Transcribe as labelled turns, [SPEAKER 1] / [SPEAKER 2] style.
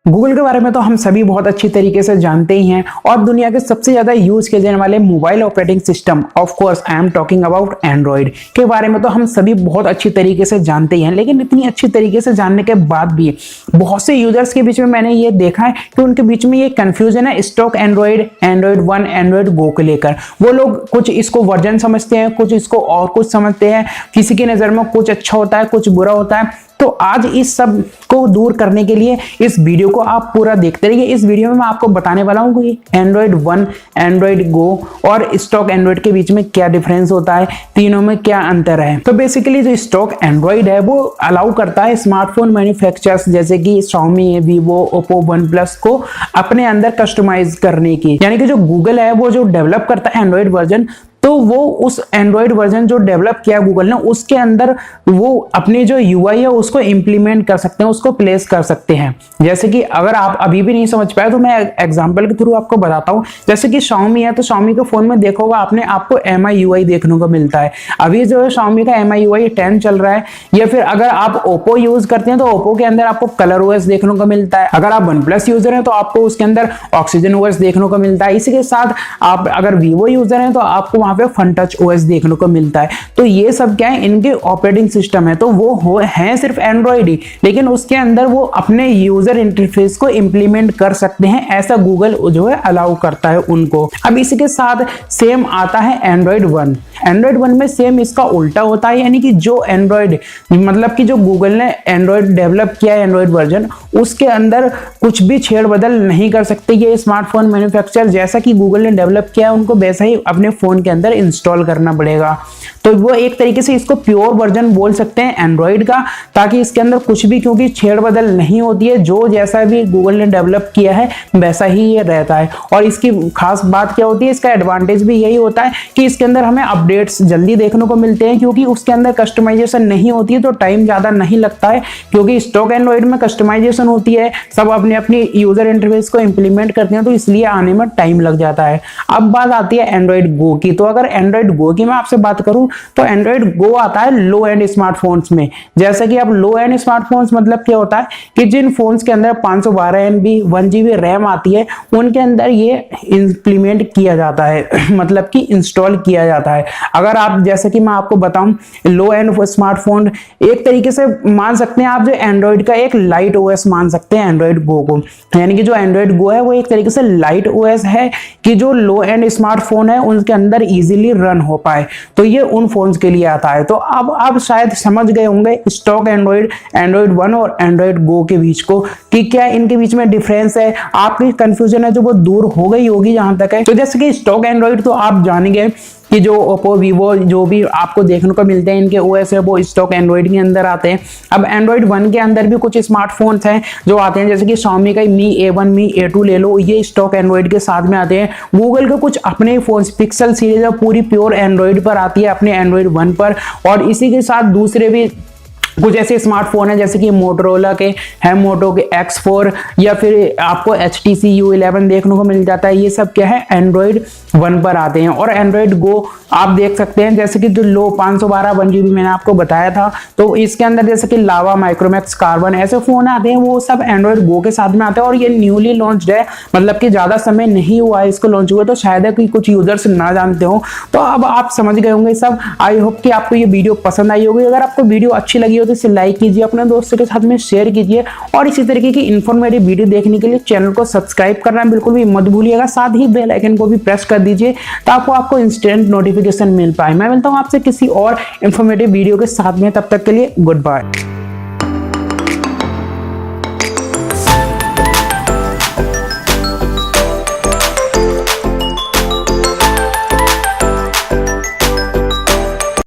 [SPEAKER 1] Google के बारे में तो हम सभी बहुत अच्छी तरीके से जानते ही हैं और दुनिया के सबसे ज्यादा यूज किए जाने वाले mobile operating system of course I am talking about Android के बारे में तो हम सभी बहुत अच्छी तरीके से जानते ही हैं। लेकिन इतनी अच्छी तरीके से जानने के बाद भी बहुत से यूजर्स के बीच में मैंने ये देखा है कि उनके बीच में ये कंफ्यूजन है स्टॉक एंड्रॉइड, एंड्रॉइड 1, एंड्रॉइड गो को लेकर। वो लोग कुछ इसको वर्जन समझते हैं, कुछ इसको और कुछ समझते हैं, किसी की नजर में कुछ अच्छा होता है, कुछ बुरा होता है। तो आज इस सब को दूर करने के लिए इस वीडियो को आप पूरा देखते रहिए। इस वीडियो में मैं आपको बताने वाला हूं कि एंड्रॉइड 1, एंड्रॉइड गो और स्टॉक एंड्रॉइड के बीच में क्या डिफरेंस होता है, तीनों में क्या अंतर है। तो बेसिकली जो स्टॉक एंड्रॉइड है वो अलाउ करता है स्मार्टफोन मैन्युफैक्चरर्स जैसे कि Xiaomi, Vivo, Oppo, OnePlus को अपने अंदर कस्टमाइज करने की। यानी कि जो गूगल है वो जो डेवलप करता है एंड्रॉइड वर्जन, तो वो उस एंड्रॉइड वर्जन जो डेवलप किया गूगल ने उसके अंदर वो अपनी जो यूआई है उसको इंप्लीमेंट कर सकते हैं, उसको प्लेस कर सकते हैं। जैसे कि अगर आप अभी भी नहीं समझ पाए तो मैं एग्जांपल के थ्रू आपको बताता हूं। जैसे कि Xiaomi है तो Xiaomi के फोन में देखा होगा आपने, आपको MI UI देखने को मिलता है। अभी जो है Xiaomi का MI UI 10 चल रहा है। या फिर अगर आप Oppo यूज करते हैं तो Oppo के अंदर आपको कलर OS देखने को मिलता है। अगर आप OnePlus यूजर हैं तो आपको उसके अंदर ऑक्सीजन OS देखने को मिलता है। इसी के साथ आप अगर Vivo यूजर हैं तो आपको वहां पे फन टच OS देखने को मिलता है। तो ये सब क्या है, इनके ऑपरेटिंग सिस्टम है। तो वो है सिर्फ एंड्रॉइड ही, लेकिन उसके अंदर वो अपने यूजर इंटरफेस को इंप्लीमेंट कर सकते हैं, ऐसा गूगल जो है अलाउ करता है उनको। अब इसी के साथ सेम आता है एंड्रॉइड 1। एंड्रॉइड 1 में सेम इसका उल्टा होता है, यानी कि जो एंड्रॉइड मतलब कि जो गूगल ने एंड्रॉइड डेवलप किया है एंड्रॉइड वर्जन, उसके अंदर कुछ भी छेड़ बदल नहीं कर सकते ये स्मार्टफोन मैन्युफैक्चरर। जैसा कि गूगल ने डेवलप किया है उनको वैसा ही अपने फोन के अंदर इंस्टॉल करना पड़ेगा। तो वो एक तरीके से इसको प्योर वर्जन बोल सकते हैं एंड्रॉइड का, ताकि इसके अंदर कुछ भी, क्योंकि छेड़ बदल नहीं होती है, जो जैसा भी गूगल ने डेवलप किया है वैसा ही ये रहता है। और इसकी खास बात क्या होती है, इसका एडवांटेज भी यही होता है कि इसके अंदर हमें अपडेट्स जल्दी देखने को मिलते हैं, क्योंकि उसके अंदर कस्टमाइजेशन नहीं होती है तो टाइम ज्यादा नहीं लगता है। क्योंकि स्टॉक एंड्रॉइड में कस्टमाइजेशन होती है, सब अपने अपनी यूजर इंटरफेस को इंप्लीमेंट करते हैं, तो इसलिए आने में टाइम लग जाता है। अब बात आती है एंड्रॉइड गो की। तो अगर एंड्रॉइड गो की मैं आपसे बात करूं तो एंड्रॉइड गो आता है लो एंड स्मार्टफोन्स में। जैसे कि अब लो एंड स्मार्टफोन्स मतलब क्या होता है कि जिन फोन्स के अंदर 512 MB 1 GB रैम आती है उनके अंदर ये इंप्लीमेंट किया जाता है मतलब कि इंस्टॉल किया जाता है। अगर आप, जैसे कि मैं आपको बताऊं, लो एंड स्मार्टफोन एक तरीके से मान सकते हैं आप जो एंड्रॉइड का एक लाइट OS मान सकते हैं एंड्रॉइड गो को। यानी कि जो एंड्रॉइड गो है वो एक तरीके से लाइट OS है कि जो लो एंड स्मार्टफोन है उनके अंदर इजीली रन हो पाए। तो ये उन फोन्स के लिए आता है। तो अब आप शायद समझ गए होंगे स्टॉक एंड्रॉइड, एंड्रॉइड 1 और एंड्रॉइड गो के बीच को, कि क्या इनके बीच में डिफरेंस है। आपकी कंफ्यूजन है जो वो दूर हो गई होगी जहां तक है। तो जैसे कि स्टॉक एंड्रॉइड तो आप जानेंगे कि जो ओप्पो, वीवो जो भी आपको देखने को मिलते हैं इनके OS है वो स्टॉक एंड्रॉइड के अंदर आते हैं। अब एंड्रॉइड 1 के अंदर भी कुछ स्मार्टफोन्स हैं जो आते हैं, जैसे कि Xiaomi का Mi A1, Mi A2 ले लो, ये स्टॉक एंड्रॉइड के साथ में आते हैं। गूगल के कुछ अपने फोन्स, पिक्सल सीरीज है पूरी प्योर एंड्रॉइड पर आती है, अपने एंड्रॉइड 1 पर। और इसी के साथ दूसरे भी कुछ ऐसे स्मार्टफोन है जैसे कि मोटोरोला के है, मोटो के X4, या फिर आपको HTC U11 देखने को मिल जाता है। ये सब क्या है, एंड्रॉइड 1 पर आते हैं। और एंड्रॉइड गो आप देख सकते हैं, जैसे कि जो लो 512 1 GB मैंने आपको बताया था, तो इसके अंदर जैसे कि लावा, माइक्रोमैक्स, कार्बन ऐसे फोन आते हैं, वो सब एंड्रॉइड गो के साथ में आते हैं। और ये न्यूली लॉन्च्ड है, मतलब कि ज्यादा समय नहीं हुआ है इसको लॉन्च हुए, तो शायद है कि कुछ यूजर्स ना जानते हो। तो अब आप समझ गए होंगे सब। आई होप कि आपको ये वीडियो पसंद आई होगी। अगर आपको वीडियो अच्छी लगी हो तो इसे लाइक कीजिए, अपने दोस्तों के साथ में शेयर कीजिए, और इसी तरीके की इंफॉर्मेटिव वीडियो देखने के लिए चैनल को सब्सक्राइब करना बिल्कुल भी मत भूलिएगा। साथ ही बेल आइकन को भी प्रेस कर दीजिए ताकि आपको इंस्टेंट नोटिफिकेशन मिल पाए। मैं मिलता हूं आपसे किसी और इंफॉर्मेटिव वीडियो के साथ में, तब तक के लिए गुड बाय।